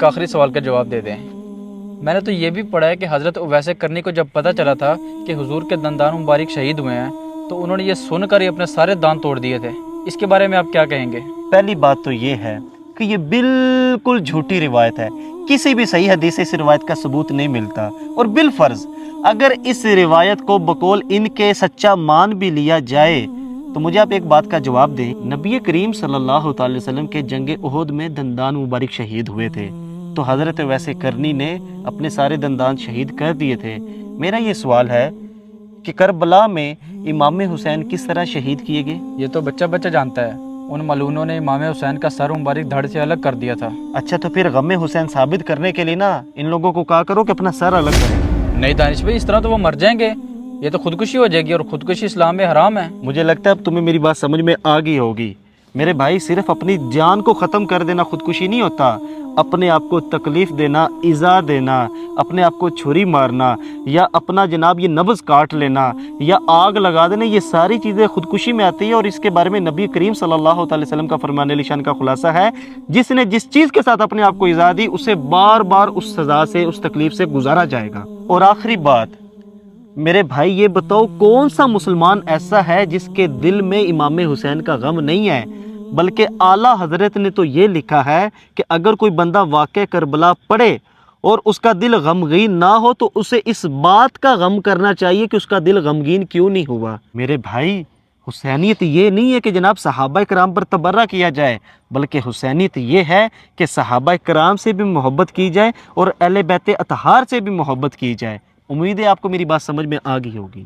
ایک آخری سوال کا جواب دے دیں۔ میں نے تو یہ بھی پڑھا ہے کہ حضرت اویس کرنی کو جب پتہ چلا تھا کہ حضور کے دندان مبارک شہید ہوئے ہیں تو انہوں نے یہ سن کر ہی اپنے سارے دانت توڑ دیے تھے۔ اس کے بارے میں آپ کیا کہیں گے؟ پہلی بات تو یہ ہے کہ یہ بالکل جھوٹی روایت ہے، کسی بھی صحیح حدیث سے اس روایت کا ثبوت نہیں ملتا، اور بالفرض اگر اس روایت کو بقول ان کے سچا مان بھی لیا جائے تو مجھے آپ ایک بات کا جواب دیں، نبی کریم صلی اللہ تعالی وسلم کے جنگ احد میں دندان مبارک شہید ہوئے تھے، تو حضرت اویس کرنی نے اپنے سارے دندان شہید کر دیے تھے۔ میرا یہ سوال ہے کہ کربلا میں امام حسین کس طرح شہید کیے گئے؟ یہ تو بچہ بچہ جانتا ہے، ان ملعونوں نے امام حسین کا سر مبارک دھڑ سے الگ کر دیا تھا۔ اچھا تو پھر غم حسین ثابت کرنے کے لیے نا ان لوگوں کو کہا کرو کہ اپنا سر الگ کریں۔ نہیں دانش بھائی، اس طرح تو وہ مر جائیں گے، یہ تو خودکشی ہو جائے گی، اور خودکشی اسلام میں حرام ہے۔ مجھے لگتا ہے اب تمہیں میری بات سمجھ میں آ گئی ہوگی۔ میرے بھائی، صرف اپنی جان کو ختم کر دینا خودکشی نہیں ہوتا، اپنے آپ کو تکلیف دینا، ایذا دینا، اپنے آپ کو چھری مارنا، یا اپنا جناب یہ نبض کاٹ لینا، یا آگ لگا دینا، یہ ساری چیزیں خودکشی میں آتی ہیں، اور اس کے بارے میں نبی کریم صلی اللہ تعالی وسلم کا فرمان علی شان کا خلاصہ ہے، جس نے جس چیز کے ساتھ اپنے آپ کو ایذا دی اسے بار بار اس سزا سے، اس تکلیف سے گزارا جائے گا۔ اور آخری بات میرے بھائی، یہ بتاؤ کون سا مسلمان ایسا ہے جس کے دل میں امام حسین کا غم نہیں ہے؟ بلکہ اعلیٰ حضرت نے تو یہ لکھا ہے کہ اگر کوئی بندہ واقع کربلا پڑھے اور اس کا دل غمگین نہ ہو تو اسے اس بات کا غم کرنا چاہیے کہ اس کا دل غمگین کیوں نہیں ہوا۔ میرے بھائی، حسینیت یہ نہیں ہے کہ جناب صحابہ کرام پر تبرہ کیا جائے، بلکہ حسینیت یہ ہے کہ صحابہ کرام سے بھی محبت کی جائے اور اہل بیت اطہار سے بھی محبت کی جائے۔ امید ہے آپ کو میری بات سمجھ میں آ گئی ہوگی۔